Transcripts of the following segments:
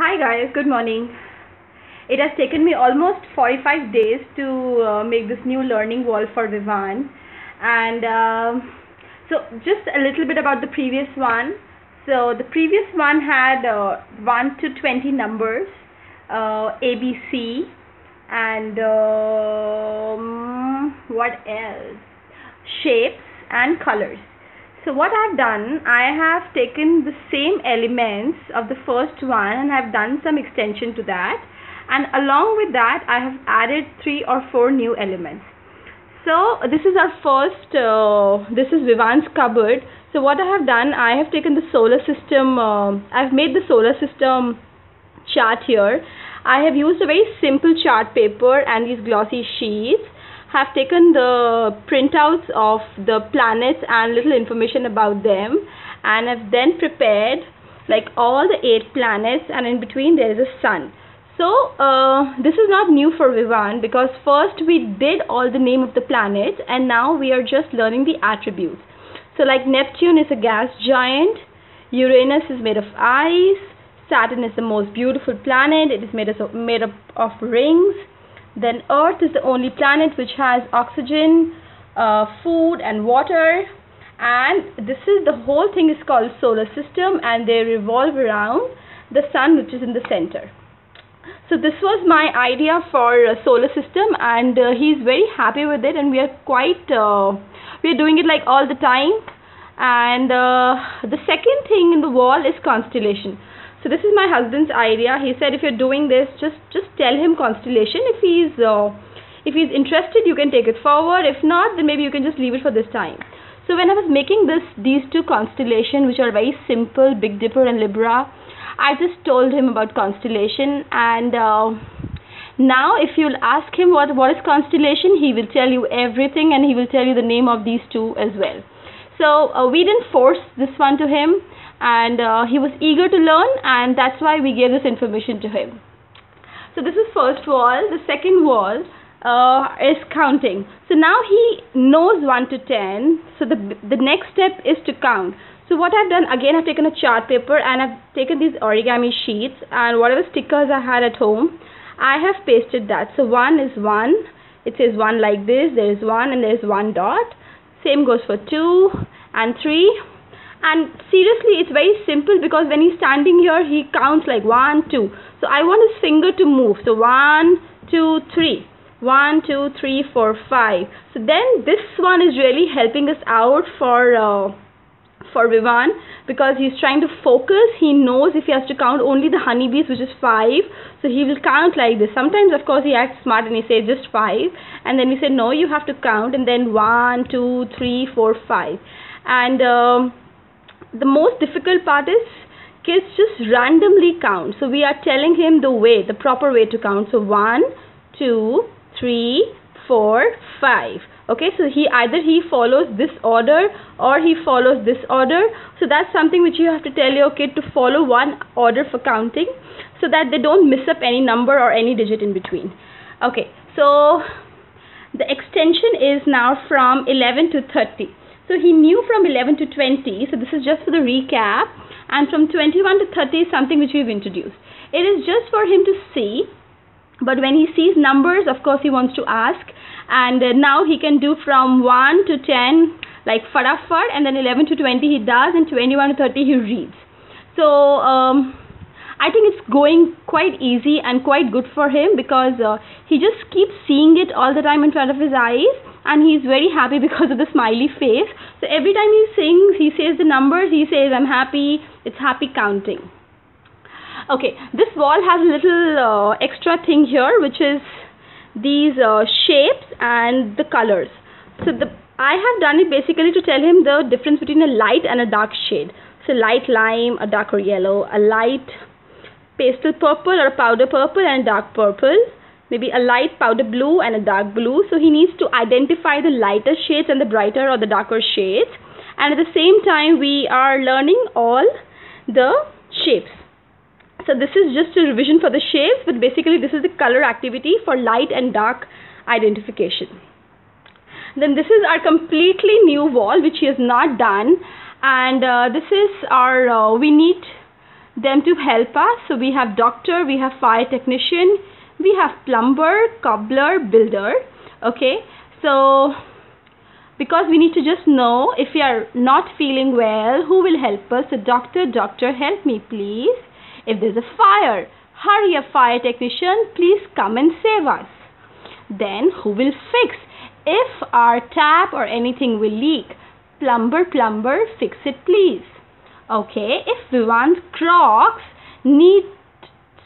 Hi guys, good morning. It has taken me almost 45 days to make this new learning wall for Vivan, and so just a little bit about the previous one. So the previous one had 1 to 20 numbers, ABC, and what else? Shapes and colors. So what I've done, I have taken the same elements of the first one and I've done some extension to that, and along with that I have added 3 or 4 new elements. So this is our first, this is Vivan's cupboard. So what I have done, I have taken the solar system, I've made the solar system chart here. I have used a very simple chart paper and these glossy sheets. Have taken the printouts of the planets and little information about them, and have then prepared like all the 8 planets, and in between there is a sun. So this is not new for Vivan, because first we did all the name of the planets and now we are just learning the attributes. So like Neptune is a gas giant, Uranus is made of ice, Saturn is the most beautiful planet, it is made up of rings. Then Earth is the only planet which has oxygen, food and water, and this is the whole thing is called solar system, and they revolve around the sun, which is in the center. So this was my idea for solar system, and he's very happy with it, and we are doing it like all the time. And the second thing in the wall is constellation. So this is my husband's idea. He said if you're doing this, just tell him constellation. If he's interested, you can take it forward. If not, then maybe you can just leave it for this time. So when I was making these 2 constellations, which are very simple, Big Dipper and Libra, I just told him about constellation. And now if you'll ask him what is constellation, he will tell you everything, and he will tell you the name of these 2 as well. So we didn't force this one to him, and he was eager to learn, and that's why we gave this information to him. So this is first wall. The second wall is counting. So now he knows 1 to 10. So the next step is to count. So what I've done, again I've taken a chart paper and I've taken these origami sheets, and whatever stickers I had at home, I have pasted that. So 1 is 1. It says 1 like this. There is 1 and there is 1 dot. Same goes for 2 and 3. And seriously, it's very simple, because when he's standing here, he counts like 1, 2. So I want his finger to move. So 1, 2, 3. 1, 2, 3, 4, 5. So then this one is really helping us out for Vivan, because he's trying to focus. He knows if he has to count only the honeybees, which is 5. So he will count like this. Sometimes, of course, he acts smart and he says just 5. And then we say, no, you have to count. And then 1, 2, 3, 4, 5. And the most difficult part is kids just randomly count. So we are telling him the proper way to count. So 1, 2, 3, 4, 5. Okay, so either he follows this order or he follows this order. So that's something which you have to tell your kid, to follow one order for counting, so that they don't miss up any number or any digit in between. Okay, so the extension is now from 11 to 30. So he knew from 11 to 20, so this is just for the recap, and from 21 to 30 is something which we've introduced. It is just for him to see, but when he sees numbers, of course he wants to ask, and now he can do from 1 to 10 like farafar, and then 11 to 20 he does, and 21 to 30 he reads. So I think it's going quite easy and quite good for him, because he just keeps seeing it all the time in front of his eyes, and he's very happy because of the smiley face. So every time he sings, he says the numbers, he says I'm happy, it's happy counting. Okay, this wall has a little extra thing here, which is these shapes and the colors. So I have done it basically to tell him the difference between a light and a dark shade. So light lime, a darker yellow, a light pastel purple or a powder purple and a dark purple, maybe a light powder blue and a dark blue. So he needs to identify the lighter shades and the brighter or the darker shades, and at the same time we are learning all the shapes. So this is just a revision for the shapes, but basically this is the color activity for light and dark identification. Then this is our completely new wall which he has not done, and this is our we need them to help us. So we have doctor, we have fire technician, we have plumber, cobbler, builder. Okay, so because we need to just know if we are not feeling well, who will help us? So doctor, help me please. If there's a fire, hurry up fire technician, please come and save us. Then who will fix? If our tap or anything will leak, plumber, fix it please. Okay, if Vivan's Crocs need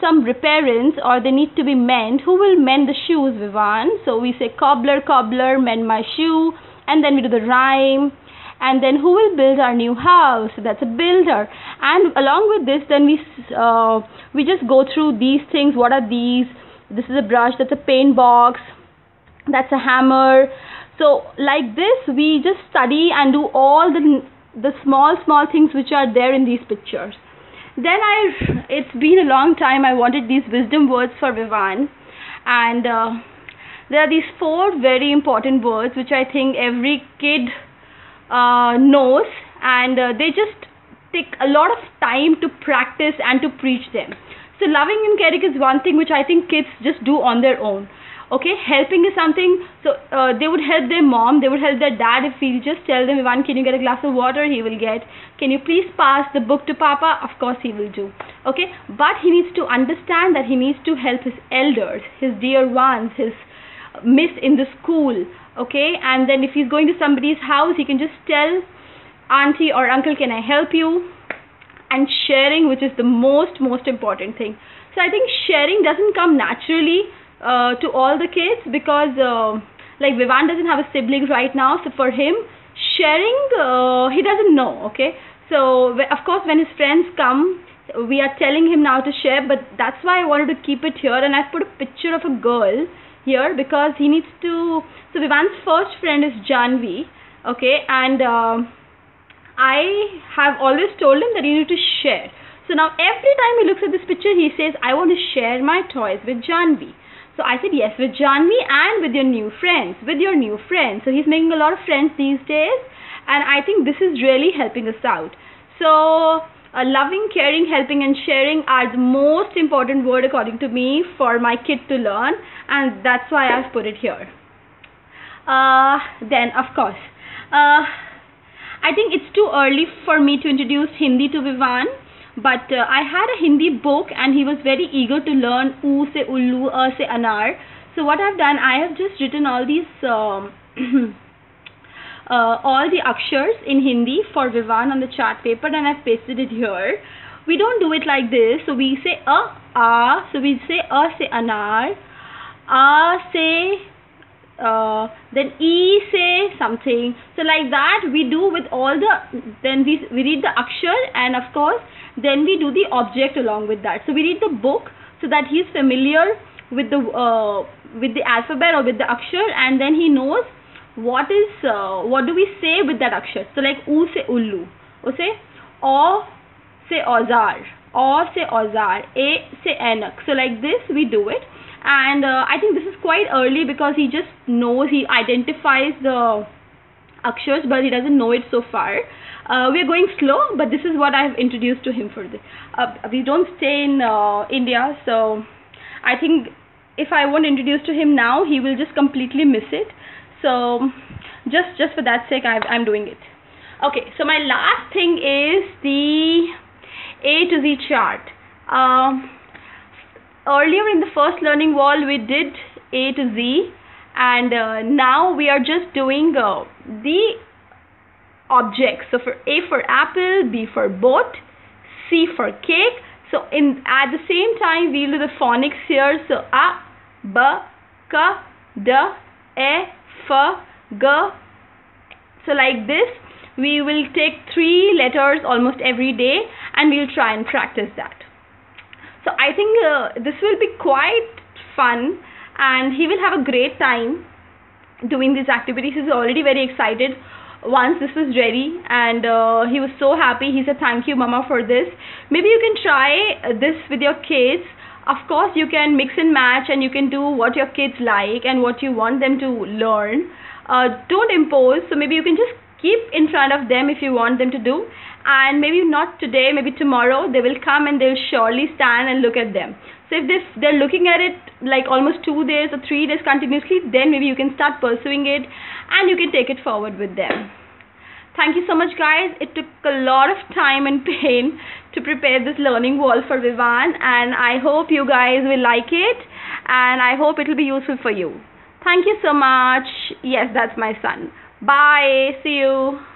some repairance or they need to be mend, who will mend the shoes, Vivan? So we say cobbler, mend my shoe, and then we do the rhyme. And then who will build our new house? So that's a builder. And along with this, then we just go through these things. What are these? This is a brush, that's a paint box, that's a hammer. So like this, we just study and do all the small things which are there in these pictures. Then it's been a long time I wanted these wisdom words for Vivan, and there are these 4 very important words which I think every kid knows, and they just take a lot of time to practice and to preach them. So loving and caring is one thing which I think kids just do on their own. Okay, helping is something, so they would help their mom, they would help their dad. If we just tell them, Ivan, can you get a glass of water? He will get. Can you please pass the book to Papa? Of course he will do. Okay, but he needs to understand that he needs to help his elders, his dear ones, his miss in the school. Okay, and then if he's going to somebody's house, he can just tell auntie or uncle, can I help you? And sharing, which is the most important thing. So I think sharing doesn't come naturally to all the kids, because like Vivan doesn't have a sibling right now, so for him sharing he doesn't know. Okay, so of course when his friends come, we are telling him now to share, but that's why I wanted to keep it here, and I've put a picture of a girl here because he needs to. So Vivan's first friend is Janvi. Okay, and I have always told him that you need to share. So now every time he looks at this picture, he says, I want to share my toys with Janvi. So I said, yes, with Janvi and with your new friends, So he's making a lot of friends these days, and I think this is really helping us out. So loving, caring, helping and sharing are the most important word according to me for my kid to learn, and that's why I've put it here. Then of course, I think it's too early for me to introduce Hindi to Vivan. But I had a Hindi book and he was very eager to learn U se ullu, A se anar. So what I've done, I have just written all these all the akshars in Hindi for Vivan on the chart paper, and I've pasted it here. We don't do it like this. So we say A, so we say A se anar, A se then E say something. So like that we do with all the, then we read the akshar, and of course then we do the object along with that. So we read the book so that he is familiar with the alphabet or with the akshar, and then he knows what do we say with that akshar. So like U se ullu, O se auzar, O se auzar, A se anak. So like this we do it. And I think this is quite early because he just knows, he identifies the akshars, but he doesn't know it so far. We are going slow, but this is what I have introduced to him for this. We don't stay in India, so I think if I won't introduce to him now, he will just completely miss it. So just for that sake, I'm doing it. Okay, so my last thing is the A to Z chart. Earlier in the first learning wall, we did A to Z, and now we are just doing the objects. So for A for apple, B for boat, C for cake. So at the same time we'll do the phonics here. So A, B, K, D, E, F, G. So like this we will take 3 letters almost every day, and we'll try and practice that. So I think this will be quite fun, and he will have a great time doing these activities. He's already very excited once this was ready, and he was so happy. He said, thank you mama for this. Maybe you can try this with your kids. Of course you can mix and match, and you can do what your kids like and what you want them to learn. Don't impose. So maybe you can just keep in front of them if you want them to do, and maybe not today, maybe tomorrow they will come and they'll surely stand and look at them. So if they're looking at it like almost 2 days or 3 days continuously, then maybe you can start pursuing it and you can take it forward with them. Thank you so much, guys. It took a lot of time and pain to prepare this learning wall for Vivan, and I hope you guys will like it, and I hope it will be useful for you. Thank you so much. Yes, that's my son. Bye. See you.